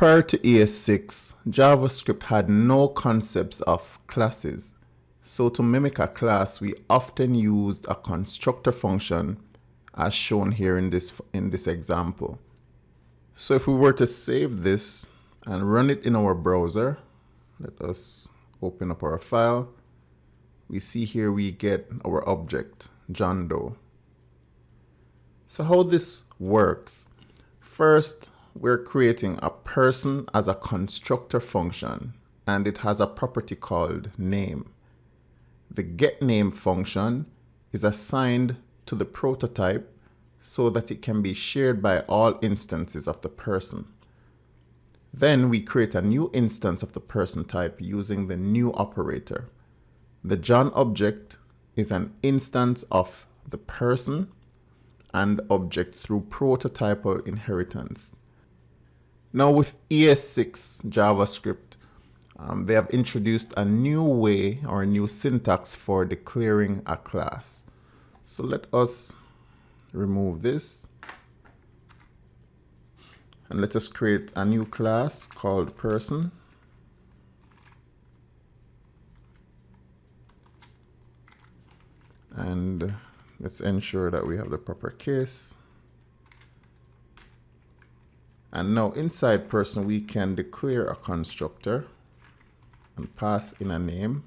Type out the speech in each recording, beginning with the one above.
Prior to ES6, JavaScript had no concepts of classes. So to mimic a class, we often used a constructor function as shown here in this example. So if we were to save this and run it in our browser, let us open up our file. We see here we get our object, John Doe. So how this works, first we're creating a person as a constructor function, and it has a property called name. The getName function is assigned to the prototype so that it can be shared by all instances of the person. Then we create a new instance of the person type using the new operator. The John object is an instance of the person and object through prototypal inheritance. Now with ES6 JavaScript, they have introduced a new way or a new syntax for declaring a class. So let us remove this and let us create a new class called person. And let's ensure that we have the proper case. And now inside person, we can declare a constructor and pass in a name.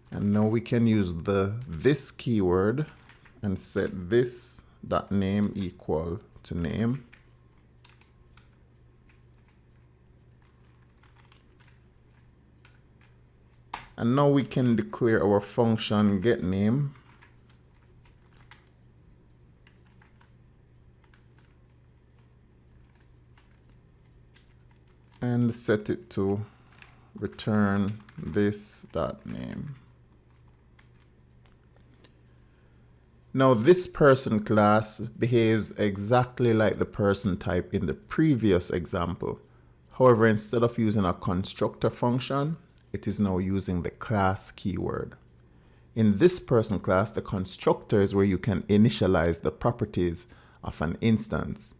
And now we can use this keyword and set this dot name equal to name. And now we can declare our function getName. And set it to return this dot name. Now this person class behaves exactly like the person type in the previous example. However, instead of using a constructor function, it is now using the class keyword. In this person class, the constructor is where you can initialize the properties of an instance.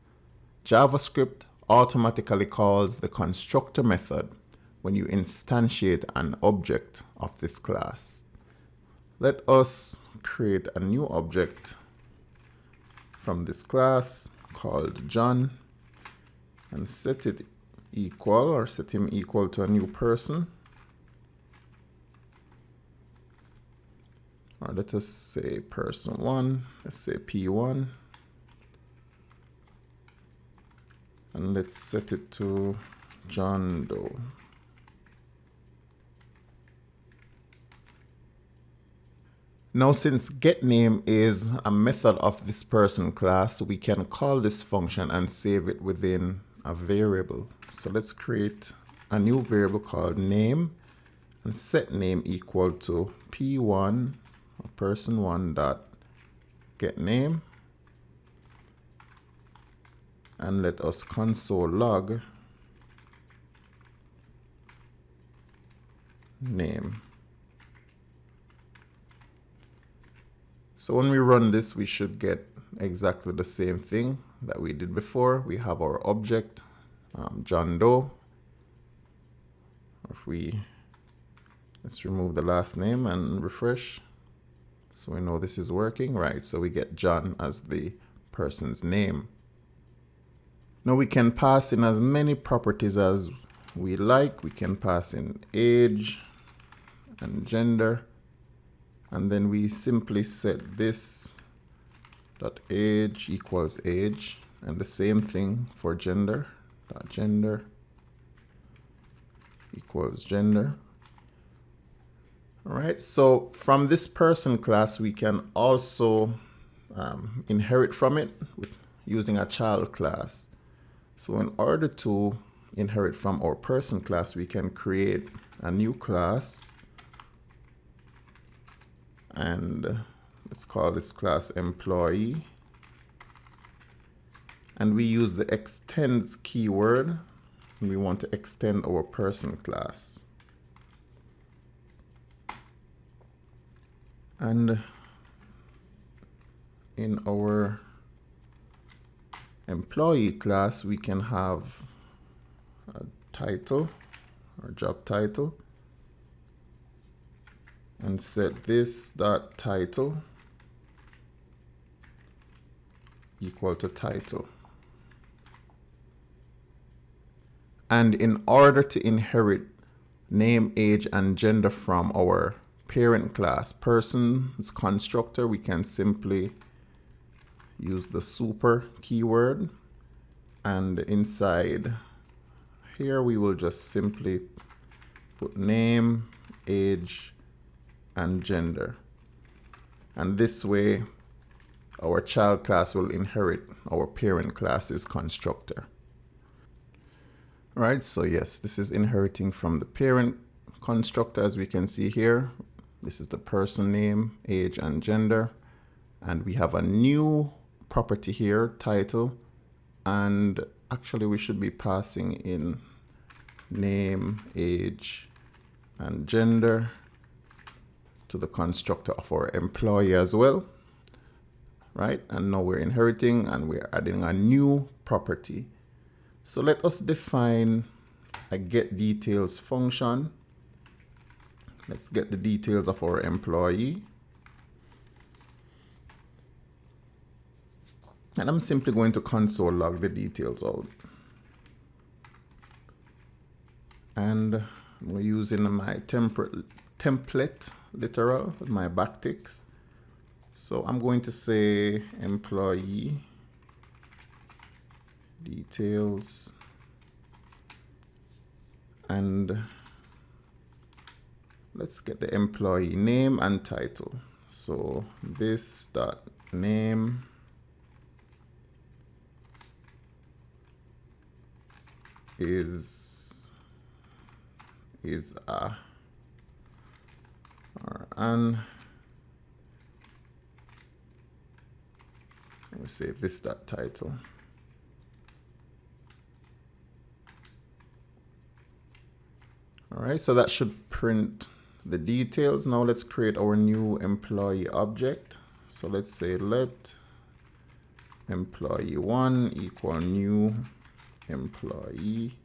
JavaScript automatically calls the constructor method when you instantiate an object of this class. Let us create a new object from this class called John and set it equal, or set him equal to a new person. Or let us say person1, let's say P1. And let's set it to John Doe. Now, since getName is a method of this person class, we can call this function and save it within a variable. So let's create a new variable called name and set name equal to P1 or person1 dot getName. And let us console log name. So when we run this, we should get exactly the same thing that we did before. We have our object, John Doe. Let's remove the last name and refresh. So we know this is working, right? So we get John as the person's name. Now we can pass in as many properties as we like. We can pass in age and gender. And then we simply set this dot age equals age, and the same thing for gender, dot gender equals gender. All right, so from this person class, we can also inherit from it using a child class. So in order to inherit from our person class, we can create a new class. And let's call this class employee. And we use the extends keyword. And we want to extend our person class. And in our employee class, we can have a title or job title and set this dot title equal to title. And in order to inherit name, age, and gender from our parent class person's constructor, we can simply use the super keyword, and inside here we will just simply put name, age, and gender. And this way our child class will inherit our parent class's constructor. Right, so yes, this is inheriting from the parent constructor. As we can see here, this is the person name, age, and gender. And we have a new property here, title. And actually we should be passing in name, age, and gender to the constructor of our employee as well. Right, and now we're inheriting and we're adding a new property. So let us define a get details function. Let's get the details of our employee. And I'm simply going to console log the details out. And I'm using my template literal with my backticks. So I'm going to say employee details, and let's get the employee name and title. So this dot name is a or an, we say this dot title. All right, so that should print the details. Now let's create our new employee object. So let's say let employee1 equal new employee.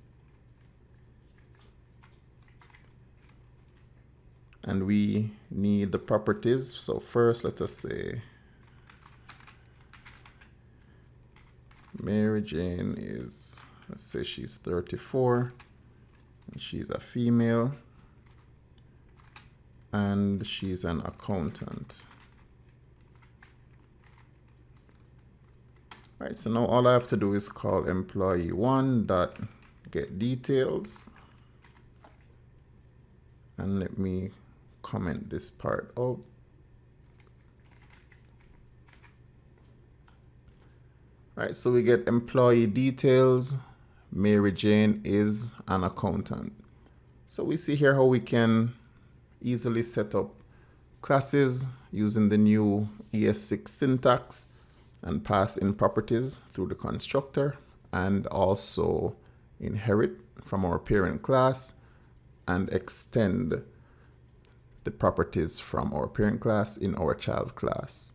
And we need the properties. So first, let us say Mary Jane is, let's say she's 34. And she's a female. And she's an accountant. Right, so now all I have to do is call employee1 dot get details. And let me comment this part out. Right, so we get employee details. Mary Jane is an accountant. So we see here how we can easily set up classes using the new ES6 syntax and pass in properties through the constructor, and also inherit from our parent class and extend the properties from our parent class in our child class.